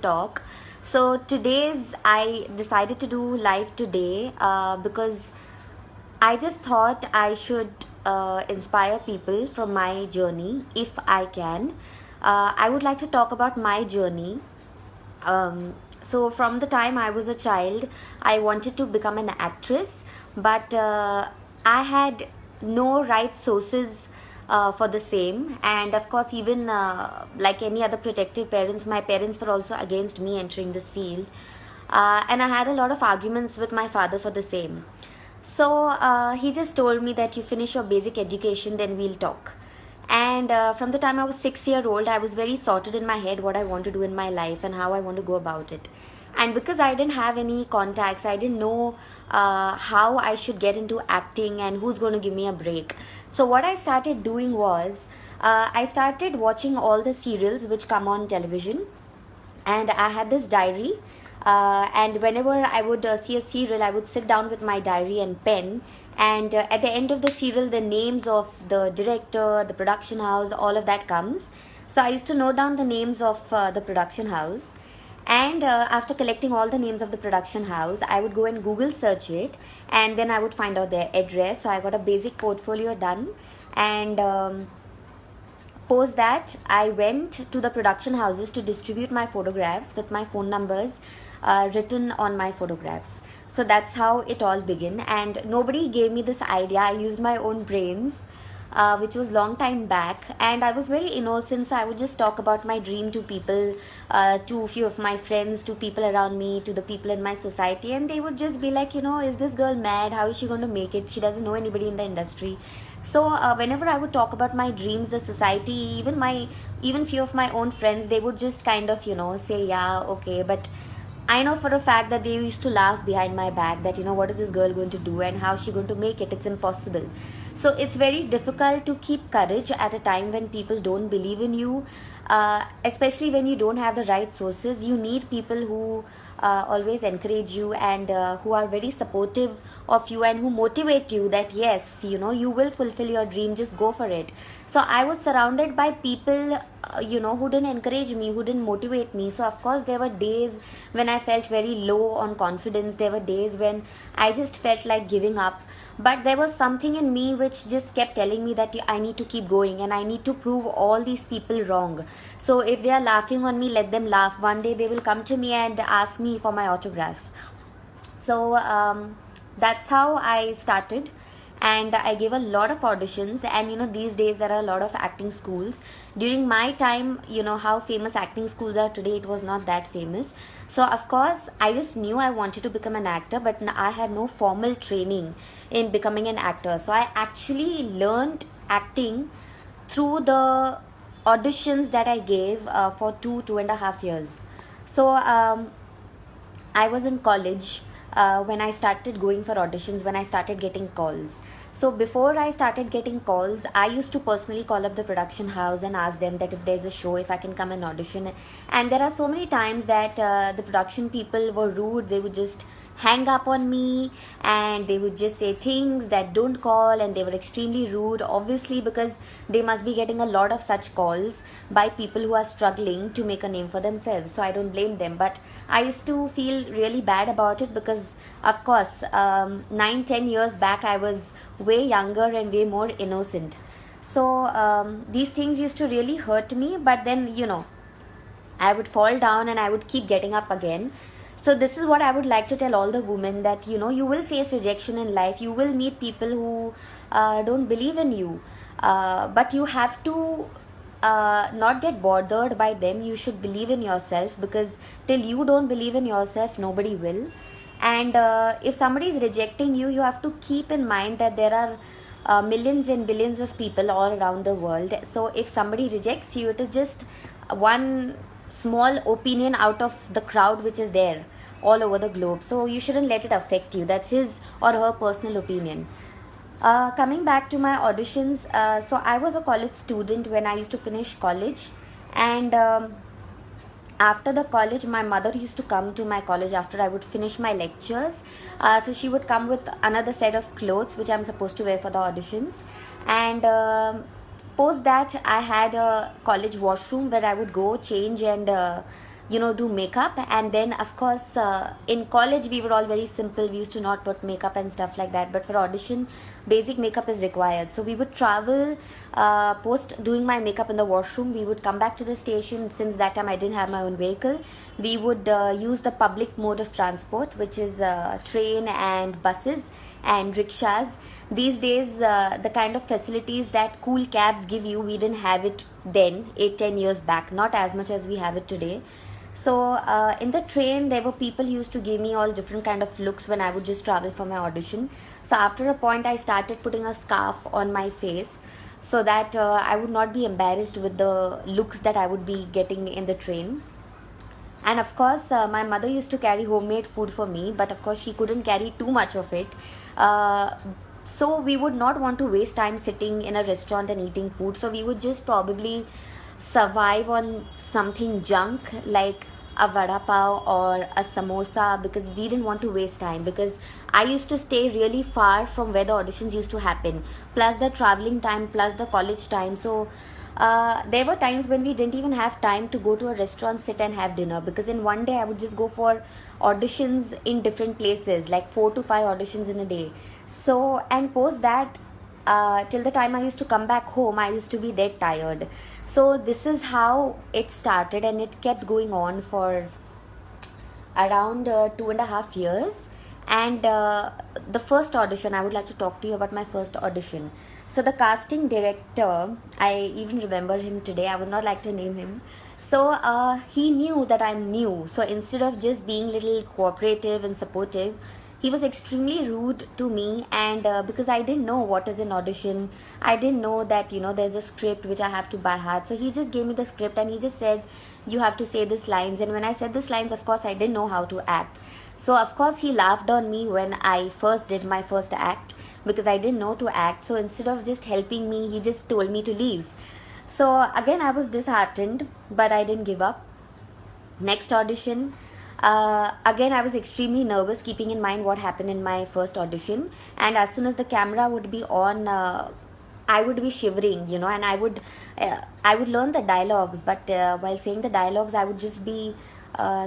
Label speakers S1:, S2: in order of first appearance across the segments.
S1: talk. So today's I decided to do live today because I just thought I should inspire people from my journey if I can. I would like to talk about my journey. So from the time I was a child, I wanted to become an actress, but I had no right sources for the same. And of course, even like any other protective parents, my parents were also against me entering this field. And I had a lot of arguments with my father for the same. So he just told me that you finish your basic education, then we'll talk. And from the time I was 6 year old, I was very sorted in my head what I want to do in my life and how I want to go about it. And because I didn't have any contacts, I didn't know how I should get into acting and who's going to give me a break. So what I started doing was I started watching all the serials which come on television, and I had this diary. And whenever I would see a serial, I would sit down with my diary and pen. And at the end of the serial, the names of the director, the production house, all of that comes. So I used to note down the names of the production house. And after collecting all the names of the production house, I would go and Google search it, and then I would find out their address. So I got a basic portfolio done. And post that, I went to the production houses to distribute my photographs with my phone numbers written on my photographs. So that's how it all began, and nobody gave me this idea. I used my own brains, which was long time back, and I was very innocent. So I would just talk about my dream to people, to a few of my friends, to people around me, to the people in my society, and they would just be like, is this girl mad? How is she going to make it? She doesn't know anybody in the industry. So whenever I would talk about my dreams, the society, even few of my own friends, they would just kind of say, yeah, okay. But I know for a fact that they used to laugh behind my back that, what is this girl going to do and how is she going to make it? It's impossible. So it's very difficult to keep courage at a time when people don't believe in you, especially when you don't have the right sources. You need people who always encourage you, and who are very supportive of you, and who motivate you that yes, you will fulfill your dream, just go for it. So I was surrounded by people who didn't encourage me, who didn't motivate me. So of course there were days when I felt very low on confidence. There were days when I just felt like giving up, but there was something in me which just kept telling me that I need to keep going, and I need to prove all these people wrong. So if they are laughing on me, let them laugh. One day they will come to me and ask me for my autograph. So that's how I started, and I gave a lot of auditions. And these days there are a lot of acting schools. During my time, how famous acting schools are today, it was not that famous. So of course I just knew I wanted to become an actor, but I had no formal training in becoming an actor. So I actually learned acting through the auditions that I gave for 2.5 years. So I was in college when I started going for auditions, when I started getting calls. So before I started getting calls, I used to personally call up the production house and ask them that if there's a show, if I can come and audition. And there are so many times that the production people were rude. They would just hang up on me, and they would just say things that don't call, and they were extremely rude, obviously because they must be getting a lot of such calls by people who are struggling to make a name for themselves. So I don't blame them, but I used to feel really bad about it because of course 9-10 years back I was way younger and way more innocent. So these things used to really hurt me, but then I would fall down and I would keep getting up again. So this is what I would like to tell all the women, that you will face rejection in life. You will meet people who don't believe in you, but you have to not get bothered by them. You should believe in yourself, because till you don't believe in yourself, nobody will. And if somebody is rejecting you, you have to keep in mind that there are millions and billions of people all around the world. So if somebody rejects you, it is just one small opinion out of the crowd which is there all over the globe. So you shouldn't let it affect you. That's his or her personal opinion. Coming back to my auditions, so I was a college student when I used to finish college. And after the college, my mother used to come to my college after I would finish my lectures. So she would come with another set of clothes which I'm supposed to wear for the auditions. And post that, I had a college washroom where I would go change and do makeup. And then of course, in college we were all very simple, we used to not put makeup and stuff like that, but for audition basic makeup is required. So we would travel, post doing my makeup in the washroom, we would come back to the station. Since that time I didn't have my own vehicle, we would use the public mode of transport, which is train and buses and rickshaws. These days, the kind of facilities that cool cabs give you, we didn't have it then, 8-10 years back, not as much as we have it today. So in the train, there were people who used to give me all different kind of looks when I would just travel for my audition. So after a point, I started putting a scarf on my face so that I would not be embarrassed with the looks that I would be getting in the train. And of course, my mother used to carry homemade food for me, but of course she couldn't carry too much of it. uh, so we would not want to waste time sitting in a restaurant and eating food, so we would just probably survive on something junk like a vada pav or a samosa, because we didn't want to waste time, because I used to stay really far from where the auditions used to happen, plus the traveling time, plus the college time. So there were times when we didn't even have time to go to a restaurant, sit and have dinner, because in one day I would just go for auditions in different places, like 4 to 5 auditions in a day. So, and post that, till the time I used to come back home, I used to be dead tired. So this is how it started, and it kept going on for around 2.5 years. And the first audition, I would like to talk to you about my first audition. So the casting director, I even remember him today, I would not like to name him. So he knew that I'm new, so instead of just being little cooperative and supportive, he was extremely rude to me. And because I didn't know what is an audition, I didn't know that there's a script which I have to by heart. So he just gave me the script and he just said, you have to say these lines. And when I said these lines, of course I didn't know how to act. So of course he laughed on me when I first did my first act, because I didn't know to act. So instead of just helping me, he just told me to leave. So again I was disheartened, but I didn't give up. Next audition, again I was extremely nervous, keeping in mind what happened in my first audition. And as soon as the camera would be on, I would be shivering, and I would learn the dialogues, but while saying the dialogues, I would just be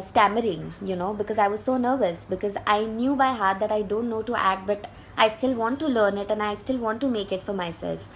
S1: stammering, because I was so nervous, because I knew by heart that I don't know to act, but I still want to learn it and I still want to make it for myself.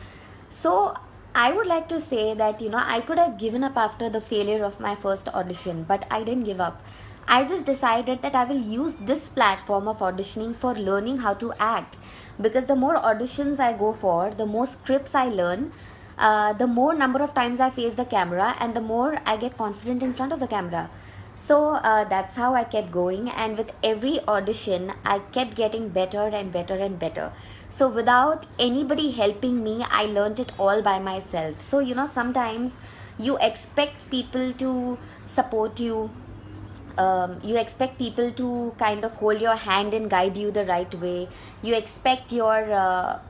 S1: So I would like to say that, I could have given up after the failure of my first audition, but I didn't give up. I just decided that I will use this platform of auditioning for learning how to act, because the more auditions I go for, the more scripts I learn, the more number of times I face the camera, and the more I get confident in front of the camera. So that's how I kept going, and with every audition, I kept getting better and better and better. So without anybody helping me, I learned it all by myself. So sometimes you expect people to support you. You expect people to kind of hold your hand and guide you the right way. You expect your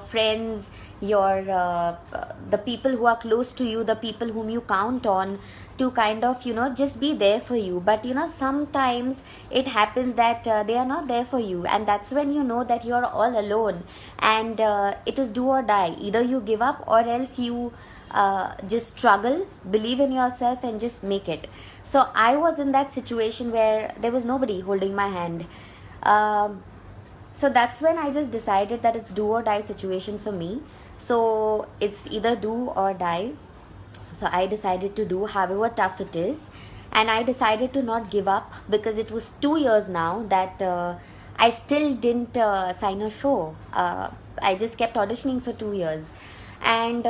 S1: friends, the people who are close to you, the people whom you count on, to kind of just be there for you. But sometimes it happens that they are not there for you, and that's when you know that you are all alone. And it is do or die. Either you give up, or else you just struggle, believe in yourself, and just make it. So I was in that situation where there was nobody holding my hand. So that's when I just decided that it's do or die situation for me. So it's either do or die. So I decided to do, however tough it is. And I decided to not give up, because it was 2 years now that I still didn't sign a show. I just kept auditioning for 2 years. And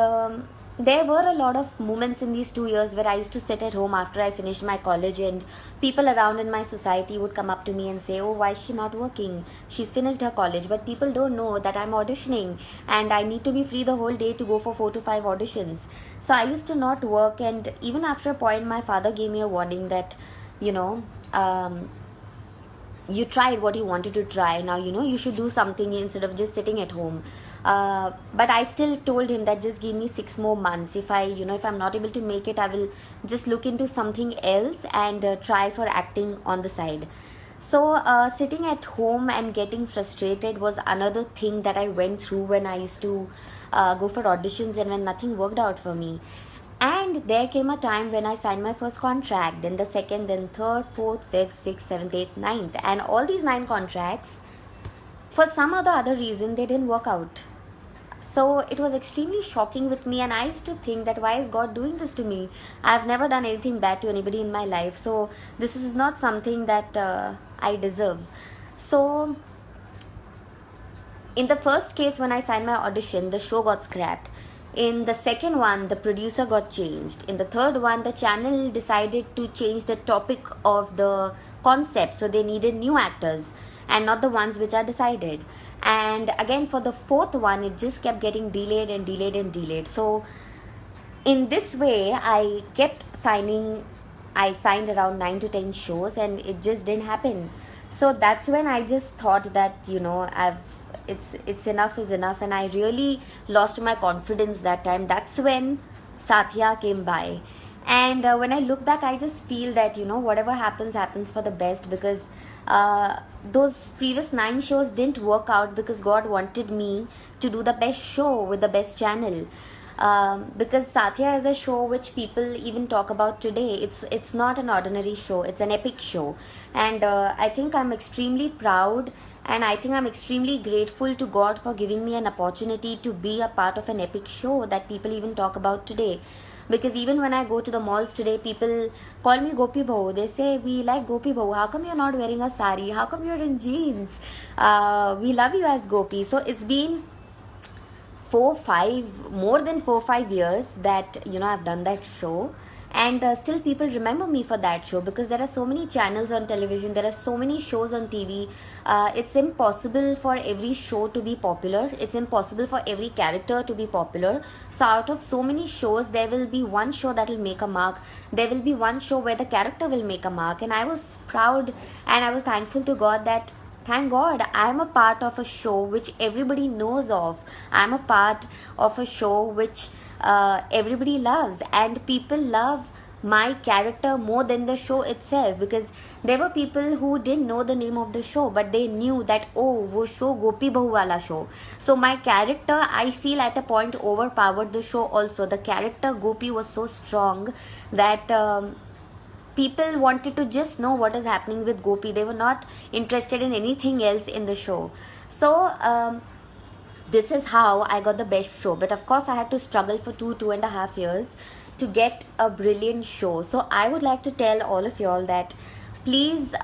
S1: there were a lot of moments in these 2 years where I used to sit at home after I finished my college, and people around in my society would come up to me and say, oh, why is she not working? She's finished her college. But people don't know that I'm auditioning and I need to be free the whole day to go for 4 to 5 auditions. So I used to not work, and even after a point, my father gave me a warning that, you tried what you wanted to try. Now, you should do something instead of just sitting at home. But I still told him that just give me 6 more months. If I'm not able to make it, I will just look into something else and try for acting on the side. So sitting at home and getting frustrated was another thing that I went through when I used to go for auditions, and when nothing worked out for me. And there came a time when I signed my first contract, then the second, then third, fourth, fifth, sixth, seventh, eighth, ninth. And all these 9 contracts, for some or the other reason, they didn't work out. So it was extremely shocking with me, and I used to think that why is God doing this to me? I've never done anything bad to anybody in my life, so this is not something that I deserve. So in the first case, when I signed my audition, the show got scrapped. In the second one, the producer got changed. In the third one, the channel decided to change the topic of the concept, so they needed new actors and not the ones which are decided. And again, for the fourth one, it just kept getting delayed and delayed and delayed. So in this way, I kept signing. I signed around 9 to 10 shows, and it just didn't happen. So that's when I just thought that, it's enough is enough, and I really lost my confidence that time. That's when Satya came by. And when I look back, I just feel that, whatever happens, happens for the best, because those previous 9 shows didn't work out because God wanted me to do the best show with the best channel. Because Satya is a show which people even talk about today. It's not an ordinary show, it's an epic show. And I think I'm extremely proud, and I think I'm extremely grateful to God for giving me an opportunity to be a part of an epic show that people even talk about today. Because even when I go to the malls today, people call me Gopi Bahu. They say, we like Gopi Bahu. How come you're not wearing a sari? How come you're in jeans? We love you as Gopi. So it's been more than 4 5 years that I've done that show, and still people remember me for that show, because there are so many channels on television, there are so many shows on TV. It's impossible for every show to be popular, it's impossible for every character to be popular. So out of so many shows, there will be one show that will make a mark, there will be one show where the character will make a mark. And I was proud, and I was thankful to God that, thank God, I am a part of a show which everybody knows of. I am a part of a show which everybody loves, and people love my character more than the show itself, because there were people who didn't know the name of the show, but they knew that, oh, wo show Gopi Bahu wala show. So my character, I feel, at a point overpowered the show also. The character Gopi was so strong that people wanted to just know what is happening with Gopi. They were not interested in anything else in the show. So this is how I got the best show. But of course, I had to struggle for 2.5 years to get a brilliant show. So I would like to tell all of y'all that please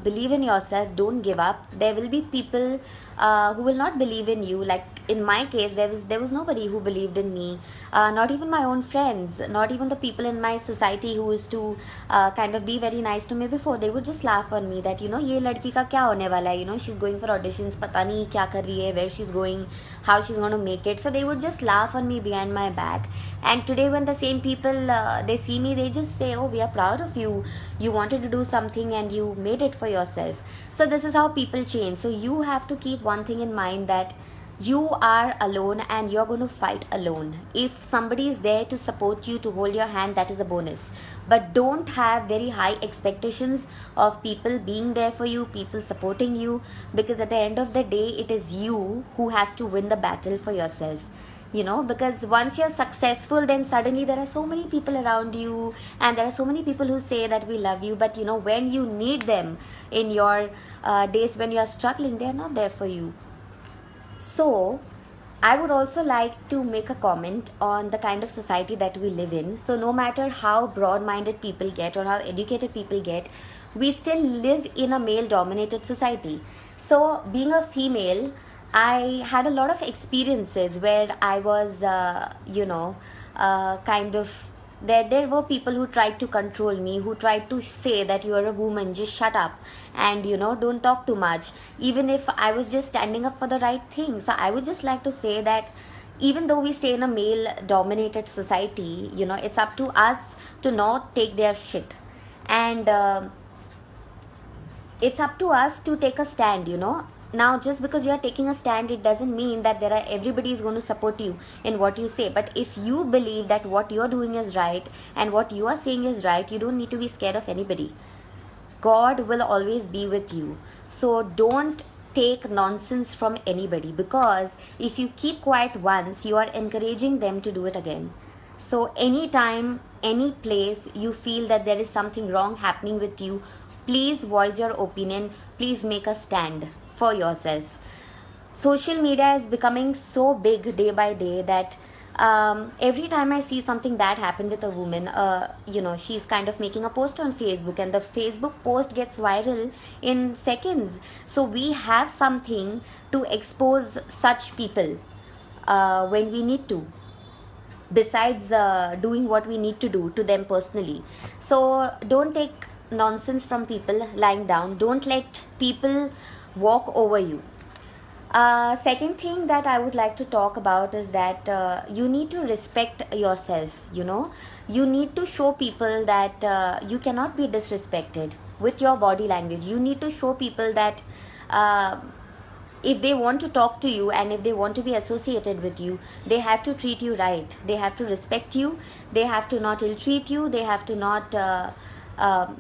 S1: believe in yourself, don't give up. There will be people who will not believe in you. Like in my case, there was nobody who believed in me, not even my own friends, not even the people in my society who used to kind of be very nice to me before. They would just laugh on me that, ye ladki ka kya hone wala hai, she's going for auditions, pata nahi kya kar rahi hai, where she's going, how she's going to make it. So they would just laugh on me behind my back. And today when the same people, they see me, they just say, oh, we are proud of you, you wanted to do something and you made it for yourself. So this is how people change. So you have to keep one thing in mind, that you are alone and you're going to fight alone. If somebody is there to support you, to hold your hand, that is a bonus. But don't have very high expectations of people being there for you, people supporting you, because at the end of the day, it is you who has to win the battle for yourself. Because once you're successful, then suddenly there are so many people around you, and there are so many people who say that we love you, but when you need them in your days when you are struggling, they are not there for you. So I would also like to make a comment on the kind of society that we live in. So no matter how broad-minded people get or how educated people get, we still live in a male-dominated society. So being a female, I had a lot of experiences where I was, kind of, there were people who tried to control me, who tried to say that you are a woman, just shut up and, don't talk too much. Even if I was just standing up for the right thing. So I would just like to say that even though we stay in a male-dominated society, it's up to us to not take their shit. And it's up to us to take a stand. Now, just because you are taking a stand, it doesn't mean that everybody is going to support you in what you say. But if you believe that what you're doing is right and what you are saying is right, you don't need to be scared of anybody. God will always be with you. So don't take nonsense from anybody, because if you keep quiet once, you are encouraging them to do it again. So anytime, any place you feel that there is something wrong happening with you, please voice your opinion. Please make a stand for yourself. Social media is becoming so big day by day that every time I see something bad happen with a woman, she's kind of making a post on Facebook, and the Facebook post gets viral in seconds. So we have something to expose such people when we need to, besides doing what we need to do to them personally. So don't take nonsense from people lying down. Don't let people walk over you. Second thing that I would like to talk about is that you need to respect yourself. You need to show people that you cannot be disrespected with your body language. You need to show people that uh, if they want to talk to you and if they want to be associated with you, they have to treat you right. They have to respect you. They have to not ill treat you. They have to not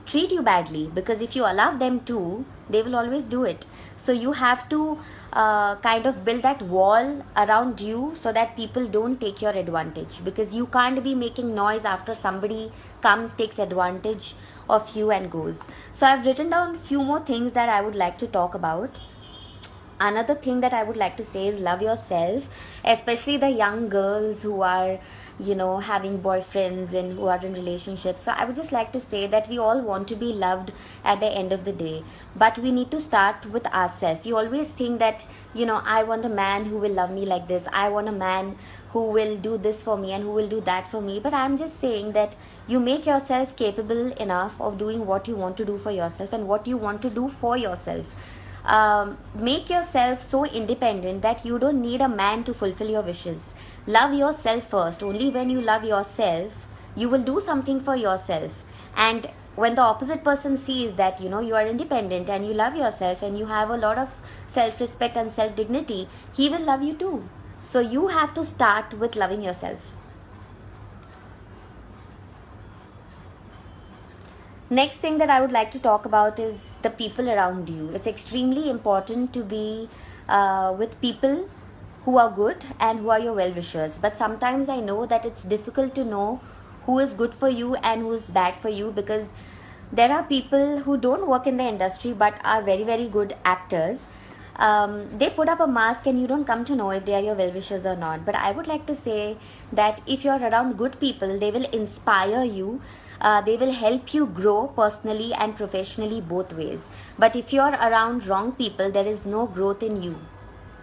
S1: treat you badly, because if you allow them to, they will always do it. So you have to kind of build that wall around you so that people don't take your advantage, because you can't be making noise after somebody comes, takes advantage of you and goes. So I've written down few more things that I would like to talk about. Another thing that I would like to say is love yourself, especially the young girls who are having boyfriends and who are in relationships. So I would just like to say that we all want to be loved at the end of the day, but we need to start with ourselves. You always think that I want a man who will love me like this, I want a man who will do this for me and who will do that for me. But I'm just saying that you make yourself capable enough of doing what you want to do for yourself and what you want to do for yourself. Make yourself so independent that you don't need a man to fulfill your wishes. Love yourself first. Only when you love yourself, you will do something for yourself. And when the opposite person sees that you are independent and you love yourself and you have a lot of self-respect and self-dignity, he will love you too. So you have to start with loving yourself. Next thing that I would like to talk about is the people around you. It's extremely important to be with people who are good and who are your well-wishers. But sometimes I know that it's difficult to know who is good for you and who is bad for you, because there are people who don't work in the industry but are very, very good actors. They put up a mask and you don't come to know if they are your well-wishers or not. But I would like to say that if you're around good people, they will inspire you. They will help you grow personally and professionally both ways. But if you're around wrong people, there is no growth in you,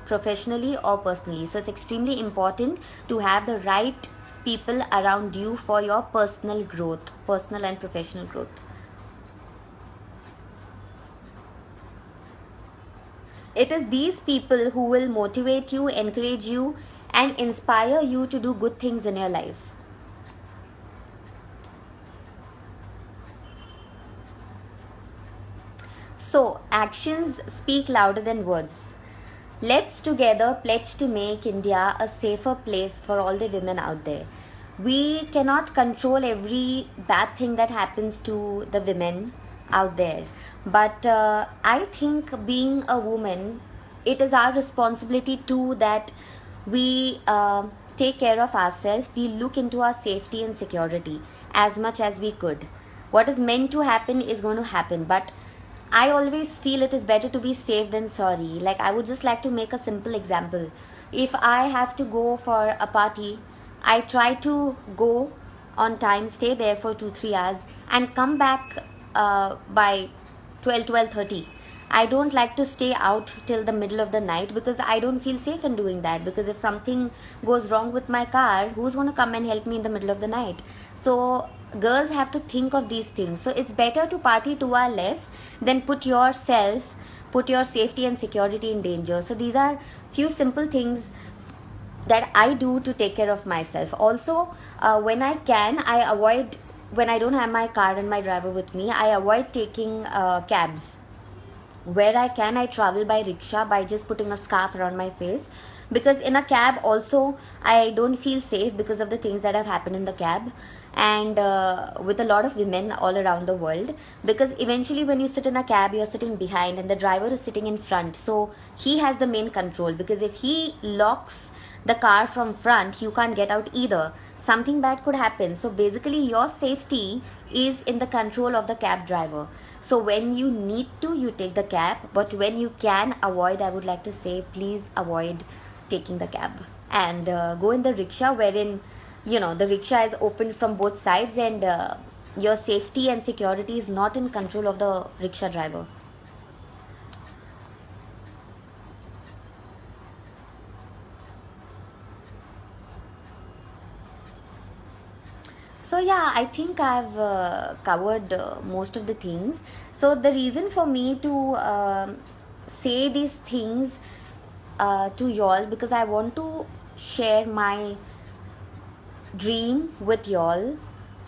S1: professionally or personally. So it's extremely important to have the right people around you for your personal growth, personal and professional growth. It is these people who will motivate you, encourage you, and inspire you to do good things in your life. So, actions speak louder than words. Let's together pledge to make India a safer place for all the women out there. We cannot control every bad thing that happens to the women out there. But I think being a woman, it is our responsibility too that we take care of ourselves. We look into our safety and security as much as we could. What is meant to happen is going to happen. But I always feel it is better to be safe than sorry. Like, I would just like to make a simple example. If I have to go for a party, I try to go on time, stay there for 2-3 hours, and come back by 12:30. I don't like to stay out till the middle of the night because I don't feel safe in doing that. Because if something goes wrong with my car, who's going to come and help me in the middle of the night? So girls have to think of these things. So it's better to party 2 hours less than put your safety and security in danger. So these are few simple things that I do to take care of myself. Also, when I can, when I don't have my car and my driver with me, I avoid taking cabs. Where I can, I travel by rickshaw by just putting a scarf around my face. Because in a cab also, I don't feel safe because of the things that have happened in the cab. And with a lot of women all around the world. Because eventually when you sit in a cab, you're sitting behind and the driver is sitting in front. So he has the main control. Because if he locks the car from front, you can't get out either. something bad could happen. So basically, your safety is in the control of the cab driver. So when you need to, you take the cab, but when you can avoid, I would like to say, please avoid taking the cab and go in the rickshaw, wherein the rickshaw is open from both sides, and your safety and security is not in control of the rickshaw driver. So yeah, I think I've covered most of the things. So the reason for me to say these things to y'all, because I want to share my dream with y'all.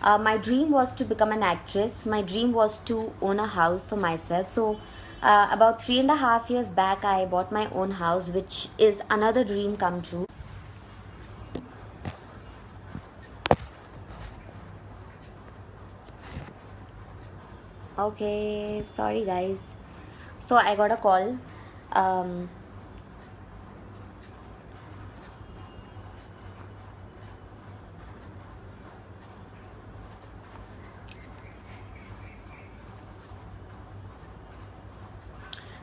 S1: My dream was to become an actress. My dream was to own a house for myself. So about 3.5 years back, I bought my own house, which is another dream come true. Okay, sorry guys. So I got a call. Um,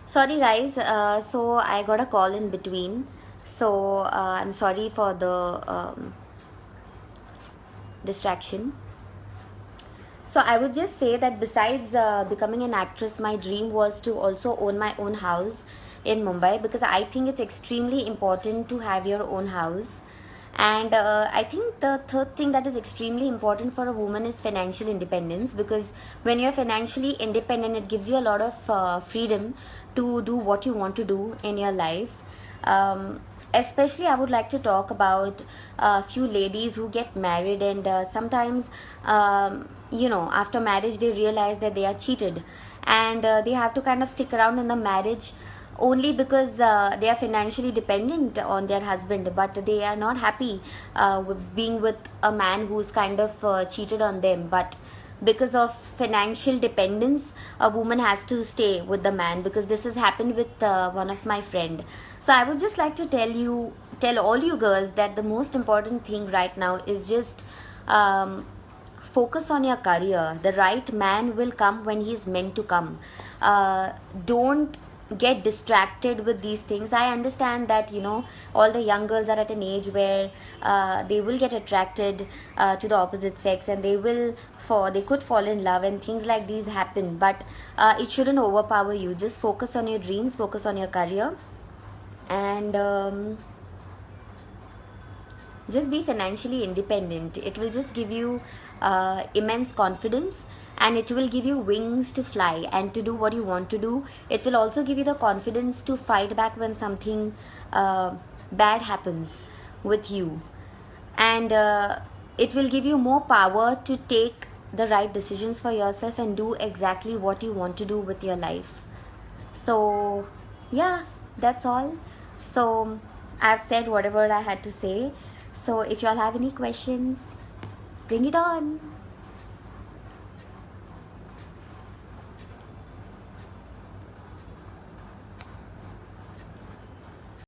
S1: Sorry guys. So I got a call in between. So I'm sorry for the distraction. So I would just say that besides becoming an actress, my dream was to also own my own house in Mumbai, because I think it's extremely important to have your own house. And I think the third thing that is extremely important for a woman is financial independence, because when you're financially independent, it gives you a lot of freedom to do what you want to do in your life. Especially, I would like to talk about a few ladies who get married, and sometimes, after marriage, they realize that they are cheated, and they have to kind of stick around in the marriage only because they are financially dependent on their husband, but they are not happy with being with a man who's kind of cheated on them. But because of financial dependence, a woman has to stay with the man, because this has happened with one of my friend. So I would just like to tell all you girls that the most important thing right now is just focus on your career. The right man will come when he's meant to come. Don't get distracted with these things. I understand that all the young girls are at an age where they will get attracted to the opposite sex, and they could fall in love, and things like these happen, but it shouldn't overpower you. Just focus on your dreams, focus on your career, and just be financially independent. It will just give you immense confidence, and it will give you wings to fly and to do what you want to do. It will also give you the confidence to fight back when something bad happens with you, and it will give you more power to take the right decisions for yourself and do exactly what you want to do with your life. So yeah, that's all. So I've said whatever I had to say. So if y'all have any questions, bring it on.